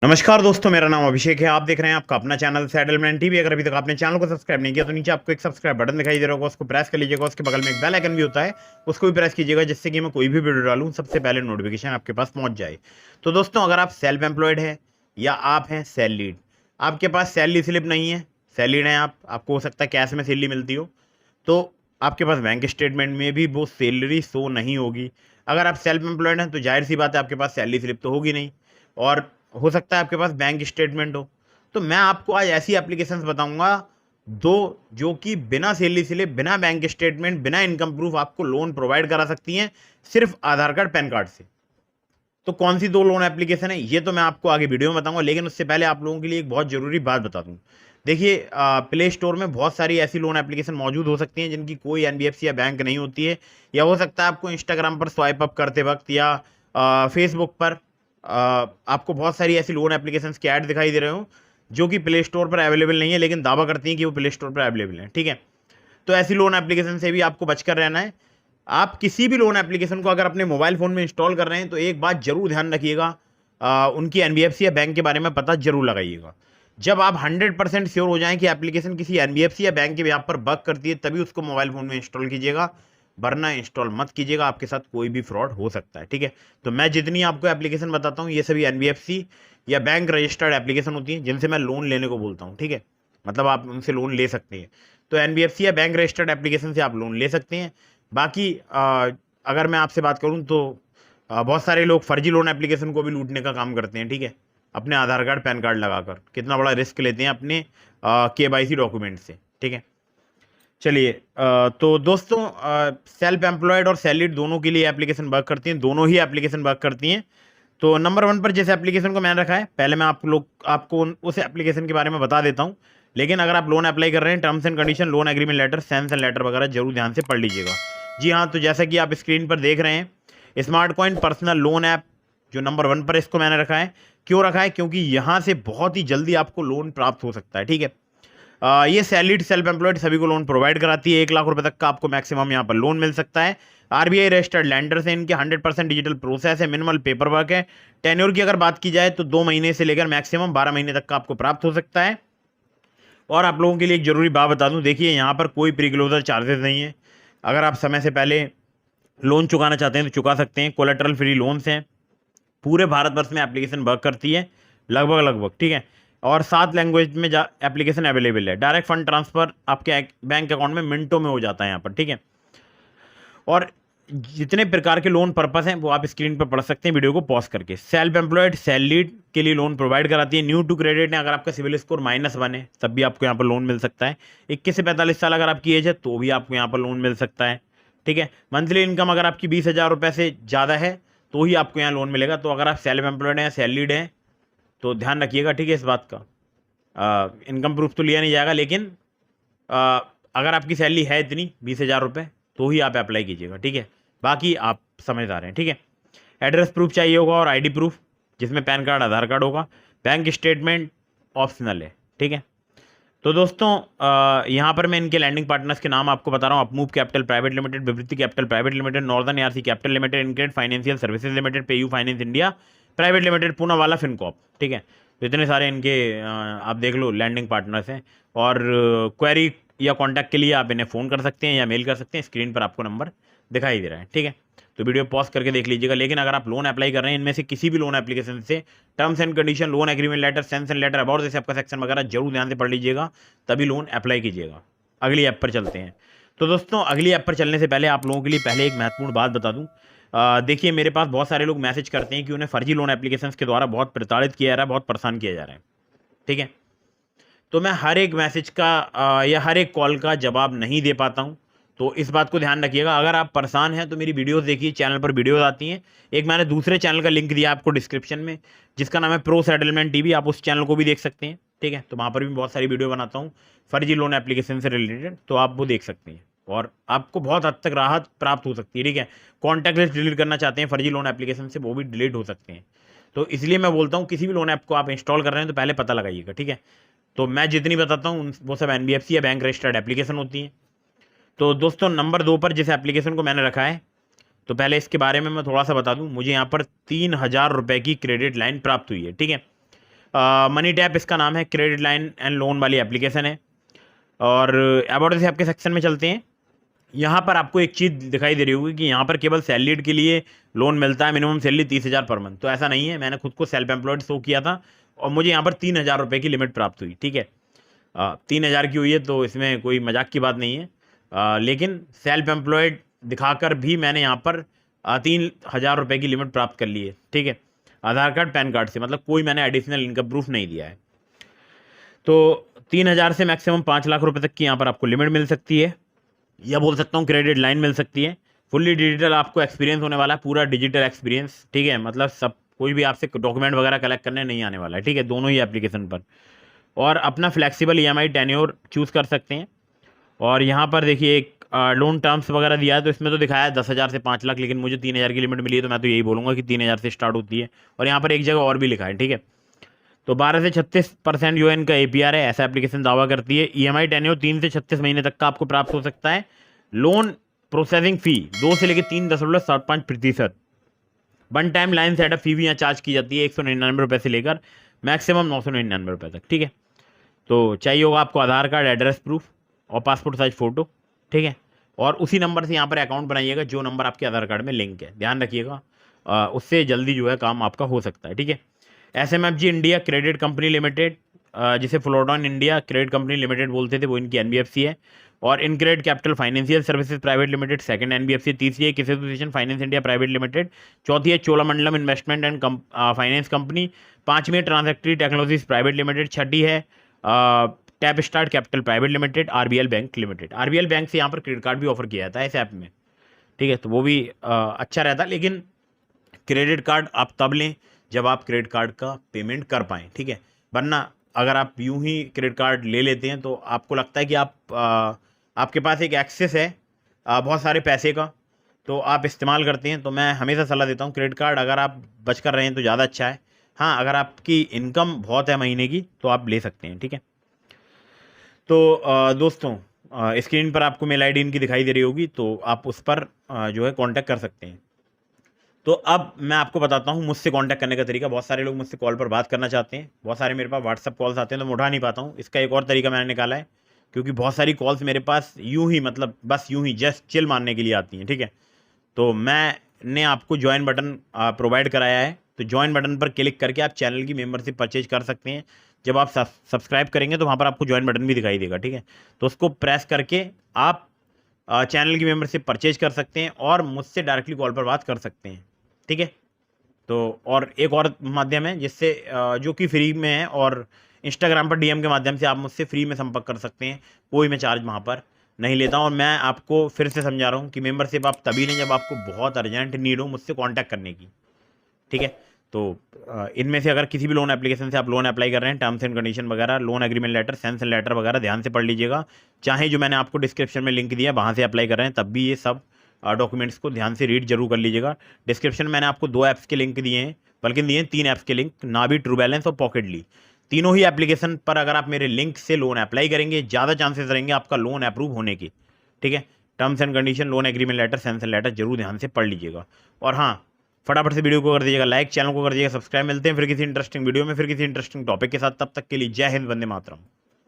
नमस्कार दोस्तों, मेरा नाम अभिषेक है। आप देख रहे हैं आपका अपना चैनल सेटलमेंट टीवी। अगर अभी तक आपने चैनल को सब्सक्राइब नहीं किया तो नीचे आपको एक सब्सक्राइब बटन दिखाई दे रहा होगा, उसको प्रेस कर लीजिएगा। उसके बगल में एक बेल आइकन भी होता है, उसको भी प्रेस कीजिएगा, जिससे कि मैं कोई भी वीडियो डालूं सबसे पहले नोटिफिकेशन आपके पास पहुंच जाए। तो दोस्तों, अगर आप सेल्फ एम्प्लॉयड है या आप हैं सैलरीड, आपके पास सैलरी स्लिप नहीं है, सैलरीड हैं आपको हो सकता है कैश में सैलरी मिलती हो, तो आपके पास बैंक स्टेटमेंट में भी वो सैलरी शो नहीं होगी। अगर आप सेल्फ एम्प्लॉयड हैं तो जाहिर सी बात है आपके पास सैलरी स्लिप तो होगी नहीं, और हो सकता है आपके पास बैंक स्टेटमेंट हो। तो मैं आपको आज ऐसी एप्लीकेशंस बताऊंगा दो, जो कि बिना सैलरी स्लिप, बिना बैंक स्टेटमेंट, बिना इनकम प्रूफ आपको लोन प्रोवाइड करा सकती हैं, सिर्फ आधार कार्ड पैन कार्ड से। तो कौन सी दो लोन एप्लीकेशन है ये तो मैं आपको आगे वीडियो में बताऊंगा, लेकिन उससे पहले आप लोगों के लिए एक बहुत ज़रूरी बात बता दूं। देखिए, प्ले स्टोर में बहुत सारी ऐसी लोन एप्लीकेशन मौजूद हो सकती हैं जिनकी कोई एनबीएफसी या बैंक नहीं होती है, या हो सकता है आपको इंस्टाग्राम पर स्वाइप अप करते वक्त या फेसबुक पर आपको बहुत सारी ऐसी लोन एप्लीकेशंस के ऐड दिखाई दे रहे हो जो कि प्ले स्टोर पर अवेलेबल नहीं है, लेकिन दावा करती हैं कि वो प्ले स्टोर पर अवेलेबल है। ठीक है, तो ऐसी लोन एप्लीकेशन से भी आपको बचकर रहना है। आप किसी भी लोन एप्लीकेशन को अगर अपने मोबाइल फ़ोन में इंस्टॉल कर रहे हैं तो एक बात जरूर ध्यान रखिएगा, उनकी एनबीएफसी या बैंक के बारे में पता जरूर लगाइएगा। जब आप 100% श्योर हो जाएं कि एप्लीकेशन किसी एनबीएफसी या बैंक के व्याप पर वर्क करती है, तभी उसको मोबाइल फ़ोन में इंस्टॉल कीजिएगा, वरना इंस्टॉल मत कीजिएगा। आपके साथ कोई भी फ्रॉड हो सकता है। ठीक है, तो मैं जितनी आपको एप्लीकेशन बताता हूँ ये सभी एनबीएफसी या बैंक रजिस्टर्ड एप्लीकेशन होती हैं, जिनसे मैं लोन लेने को बोलता हूँ। ठीक है, मतलब आप उनसे लोन ले सकते हैं। तो एनबीएफसी या बैंक रजिस्टर्ड एप्लीकेशन से आप लोन ले सकते हैं। बाकी अगर मैं आपसे बात करूं तो बहुत सारे लोग फर्जी लोन एप्लीकेशन को भी लूटने का काम करते हैं। ठीक है, अपने आधार कार्ड पैन कार्ड लगाकर कितना बड़ा रिस्क लेते हैं अपने केवाईसी डॉक्यूमेंट से। ठीक है, चलिए, तो दोस्तों, सेल्फ एम्प्लॉयड और सैलरीड दोनों के लिए एप्लीकेशन वर्क करती हैं, दोनों ही एप्लीकेशन वर्क करती हैं। तो नंबर 1 पर जिस एप्लीकेशन को मैंने रखा है, पहले मैं आपको उस एप्लीकेशन के बारे में बता देता हूँ। लेकिन अगर आप लोन अप्लाई कर रहे हैं, terms and condition, loan agreement letter, sanction letter वगैरह जरूर ध्यान से पढ़ लीजिएगा। जी हाँ, तो जैसा कि आप स्क्रीन पर देख रहे हैं, smart coin personal loan app जो नंबर 1 पर इसको मैंने रखा है। क्यों रखा है? क्योंकि यहाँ से बहुत ही जल्दी आपको लोन प्राप्त हो सकता है। ठीक है, ये सैलरीड सेल्फ एम्प्लॉयड सभी को लोन प्रोवाइड कराती है। 1 लाख रुपए तक का आपको मैक्सिमम यहाँ पर लोन मिल सकता है। आरबीआई रजिस्टर्ड लैंडर से इनके 100% डिजिटल प्रोसेस है, मिनिमल पेपर वर्क है। टेन्योर की अगर बात की जाए तो 2 महीने से लेकर मैक्सिमम 12 महीने तक का आपको प्राप्त हो सकता है। और आप लोगों के लिए एक जरूरी बात बता दूं, देखिए यहाँ पर कोई प्रीक्लोजर चार्जेस नहीं है। अगर आप समय से पहले लोन चुकाना चाहते हैं तो चुका सकते हैं। कोलेटरल फ्री लोन्स हैं। पूरे भारतवर्ष में एप्लीकेशन वर्क करती है लगभग लगभग। ठीक है, और 7 लैंग्वेज में एप्लीकेशन अवेलेबल है। डायरेक्ट फंड ट्रांसफर आपके बैंक अकाउंट में मिनटों में हो जाता है यहाँ पर। ठीक है, और जितने प्रकार के लोन पर्पस हैं वो आप स्क्रीन पर पढ़ सकते हैं वीडियो को पॉज करके। सेल्फ एम्प्लॉयड सैलरीड के लिए लोन प्रोवाइड कराती है। न्यू टू क्रेडिट है, अगर आपका सिविल स्कोर -1 है तब भी आपको यहाँ पर लोन मिल सकता है। 21 से 45 साल अगर आपकी एज है तो भी आपको यहाँ पर लोन मिल सकता है। ठीक है, मंथली इनकम अगर आपकी 20,000 रुपये से ज़्यादा है तो ही आपको यहाँ लोन मिलेगा। तो अगर आप सेल्फ एम्प्लॉयड हैं या सैलरीड हैं तो ध्यान रखिएगा। ठीक है, इस बात का इनकम प्रूफ तो लिया नहीं जाएगा, लेकिन आ, अगर आपकी सैलरी है इतनी 20,000 रुपये तो ही आप अप्लाई कीजिएगा। ठीक है, बाकी आप समझदार हैं। ठीक है, एड्रेस प्रूफ चाहिए होगा और आईडी प्रूफ, जिसमें पैन कार्ड आधार कार्ड होगा। बैंक स्टेटमेंट ऑप्शनल है। ठीक है, तो दोस्तों, यहाँ पर मैं इनके लैंडिंग पार्टनर्स के नाम आपको बता रहा हूँ। Upmove capital private limited, Vivriti capital private limited, northern ARC capital limited, InCred financial services limited, PayU finance India private limited, Poonawalla Fincorp. ठीक है, तो इतने सारे इनके आप देख लो लैंडिंग पार्टनर्स हैं। और क्वेरी या कॉन्टैक्ट के लिए आप इन्हें फ़ोन कर सकते हैं या मेल कर सकते हैं। स्क्रीन पर आपको नंबर दिखाई दे रहा है। ठीक है, तो वीडियो पॉज करके देख लीजिएगा। लेकिन अगर आप लोन अप्लाई कर रहे हैं इनमें से किसी भी लोन एप्लीकेशन से, terms and condition, loan agreement letter, sanction letter, about this app का सेक्शन वगैरह जरूर ध्यान से पढ़ लीजिएगा, तभी लोन अप्लाई कीजिएगा। अगली ऐप पर चलते हैं। तो दोस्तों, अगली ऐप पर चलने से पहले आप लोगों के लिए पहले एक महत्वपूर्ण बात बता दूं। देखिए, मेरे पास बहुत सारे लोग मैसेज करते हैं कि उन्हें फर्जी लोन एप्लीकेशन के द्वारा बहुत प्रताड़ित किया जा रहा है, बहुत परेशान किया जा रहा है। ठीक है, तो मैं हर एक मैसेज का या हर एक कॉल का जवाब नहीं दे पाता हूं, तो इस बात को ध्यान रखिएगा। अगर आप परेशान हैं तो मेरी वीडियोस देखिए, चैनल पर वीडियोस आती हैं। एक मैंने दूसरे चैनल का लिंक दिया आपको डिस्क्रिप्शन में, जिसका नाम है प्रो सेटलमेंट टीवी, आप उस चैनल को भी देख सकते हैं। ठीक है, तो वहाँ पर भी बहुत सारी वीडियो बनाता हूँ फर्जी लोन एप्लीकेशन से रिलेटेड, तो आप वो देख सकते हैं और आपको बहुत हद तक राहत प्राप्त हो सकती है। ठीक है, कॉन्टैक्ट लिस्ट डिलीट करना चाहते हैं फर्जी लोन एप्लीकेशन से, वो भी डिलीट हो सकते हैं। तो इसलिए मैं बोलता हूँ किसी भी लोन ऐप को आप इंस्टॉल कर रहे हैं तो पहले पता लगाइएगा। ठीक है, तो मैं जितनी बताता हूँ वो सब एनबीएफसी या बैंक रजिस्टर्ड एप्लीकेशन होती हैं। तो दोस्तों, नंबर 2 पर जिस एप्लीकेशन को मैंने रखा है, तो पहले इसके बारे में मैं थोड़ा सा बता दूं। मुझे यहाँ पर 3,000 रुपये की क्रेडिट लाइन प्राप्त हुई है। ठीक है, मनी टैप इसका नाम है, क्रेडिट लाइन एंड लोन वाली एप्लीकेशन है। और अबाउट दिस ऐप के सेक्शन में चलते हैं। यहाँ पर आपको एक चीज़ दिखाई दे रही होगी कि यहाँ पर केवल सैलरीड के लिए लोन मिलता है, मिनिमम सैलरी 30,000 पर मंथ। तो ऐसा नहीं है, मैंने खुद को सेल्फ एम्प्लॉयड शो किया था और मुझे यहाँ पर 3,000 रुपये की लिमिट प्राप्त हुई। ठीक है, 3,000 की हुई है, तो इसमें कोई मजाक की बात नहीं है। लेकिन सेल्फ एम्प्लॉयड दिखाकर भी मैंने यहाँ पर 3,000 रुपये की लिमिट प्राप्त कर ली है। ठीक है, आधार कार्ड पैन कार्ड से, मतलब कोई मैंने एडिशनल इनकम प्रूफ नहीं दिया है। तो 3,000 से मैक्सिमम 5 लाख रुपए तक की यहाँ पर आपको लिमिट मिल सकती है, या बोल सकता हूँ क्रेडिट लाइन मिल सकती है। फुल्ली डिजिटल आपको एक्सपीरियंस होने वाला है, पूरा डिजिटल एक्सपीरियंस। ठीक है, मतलब सब कोई भी आपसे डॉक्यूमेंट वगैरह कलेक्ट करने नहीं आने वाला है। ठीक है, दोनों ही एप्लीकेशन पर। और अपना फ्लेक्सिबल EMI टेन्योर चूज़ कर सकते हैं। और यहाँ पर देखिए एक लोन टर्म्स वगैरह दिया है, तो इसमें तो दिखाया है 10,000 से 5 लाख, लेकिन मुझे 3,000 की लिमिट मिली है, तो मैं तो यही बोलूँगा कि 3,000 से स्टार्ट होती है। और यहाँ पर एक जगह और भी लिखा है। ठीक है, तो 12 से 36% जो है इनका APR है, ऐसा एप्लीकेशन दावा करती है। EMI टेन्योर 3 से 36 महीने तक का आपको प्राप्त हो सकता है। लोन प्रोसेसिंग फ़ी 2 से लेकर 3.75%। वन टाइम लाइन सेटअप फी भी यहाँ चार्ज की जाती है 199 रुपये से लेकर मैक्सिमम 999 रुपये तक। ठीक है, तो चाहिए होगा आपको आधार कार्ड, एड्रेस प्रूफ और पासपोर्ट साइज फ़ोटो। ठीक है, और उसी नंबर से यहाँ पर अकाउंट बनाइएगा जो नंबर आपके आधार कार्ड में लिंक है, ध्यान रखिएगा, उससे जल्दी जो है काम आपका हो सकता है। ठीक है, SMFG India credit company limited, जिसे फ्लोरडॉन इंडिया क्रेडिट कंपनी लिमिटेड बोलते थे, वो इनकी NBFC है। और InCred capital financial services private limited second NBFC। तीसरी है किस association finance India private limited. चौथी है Cholamandalam investment and finance company. पांचवी है ट्रांजैक्टरी टेक्नोलॉजीज प्राइवेट लिमिटेड। छठी है tap start capital private limited. RBL bank limited. RBL bank से यहाँ पर क्रेडिट कार्ड भी ऑफर किया जाता है इस ऐप में। ठीक है, तो वो भी अच्छा रहता है, लेकिन क्रेडिट कार्ड आप तब लें जब आप क्रेडिट कार्ड का पेमेंट कर पाएँ। ठीक है, वरना अगर आप यूं ही क्रेडिट कार्ड ले लेते हैं तो आपको लगता है कि आपके पास एक एक्सेस है बहुत सारे पैसे का, तो आप इस्तेमाल करते हैं। तो मैं हमेशा सलाह देता हूँ क्रेडिट कार्ड अगर आप बच कर रहे हैं तो ज़्यादा अच्छा है। हाँ, अगर आपकी इनकम बहुत है महीने की तो आप ले सकते हैं। ठीक है, तो दोस्तों स्क्रीन पर आपको मेल ID इनकी दिखाई दे रही होगी, तो आप उस पर जो है कांटेक्ट कर सकते हैं। तो अब मैं आपको बताता हूँ मुझसे कांटेक्ट करने का तरीका। बहुत सारे लोग मुझसे कॉल पर बात करना चाहते हैं, बहुत सारे मेरे पास व्हाट्सअप कॉल्स आते हैं तो मैं उठा नहीं पाता हूँ। इसका एक और तरीका मैंने निकाला है, क्योंकि बहुत सारी कॉल्स मेरे पास यूं ही, मतलब बस यूं ही जस्ट चिल मारने के लिए आती हैं। ठीक है, तो मैंने आपको ज्वाइन बटन प्रोवाइड कराया है, तो ज्वाइन बटन पर क्लिक करके आप चैनल की मेंबरशिप परचेज कर सकते हैं। जब आप सब्सक्राइब करेंगे तो वहाँ पर आपको ज्वाइन बटन भी दिखाई देगा। ठीक है, तो उसको प्रेस करके आप चैनल की मेंबरशिप परचेज कर सकते हैं और मुझसे डायरेक्टली कॉल पर बात कर सकते हैं। ठीक है, तो और एक और माध्यम है जिससे जो कि फ्री में है, और इंस्टाग्राम पर DM के माध्यम से आप मुझसे फ्री में संपर्क कर सकते हैं। कोई मैं चार्ज वहाँ पर नहीं लेता हूँ। और मैं आपको फिर से समझा रहा हूँ कि मेंबरशिप आप तभी लें जब आपको बहुत अर्जेंट नीड हो मुझसे कांटेक्ट करने की। ठीक है, तो इनमें से अगर किसी भी लोन एप्लीकेशन से आप लोन अप्लाई कर रहे हैं, टर्म्स एंड कंडीशन वगैरह, loan agreement letter, sanction letter वगैरह ध्यान से पढ़ लीजिएगा। चाहे जो मैंने आपको डिस्क्रिप्शन में लिंक दिया वहाँ से अप्लाई कर रहे हैं, तब भी ये सब डॉक्यूमेंट्स को ध्यान से रीड जरूर कर लीजिएगा। डिस्क्रिप्शन में मैंने आपको 2 ऐप्स के लिंक दिए हैं, बल्कि दिए हैं 3 ऐप्स के लिंक, नावी, ट्रू बैलेंस और पॉकेटली। तीनों ही एप्लीकेशन पर अगर आप मेरे लिंक से लोन अप्लाई करेंगे, ज़्यादा चांसेस रहेंगे आपका लोन अप्रूव होने की। ठीक है, terms and condition, loan agreement letter, sanction letter जरूर ध्यान से पढ़ लीजिएगा। और हाँ, फटाफट से वीडियो को कर दीजिएगा लाइक, चैनल को कर दीजिएगा सब्सक्राइब। मिलते हैं फिर किसी इंटरेस्टिंग वीडियो में, फिर किसी इंटरेस्टिंग टॉपिक के साथ। तब तक के लिए जय हिंद, वंदे मातरम।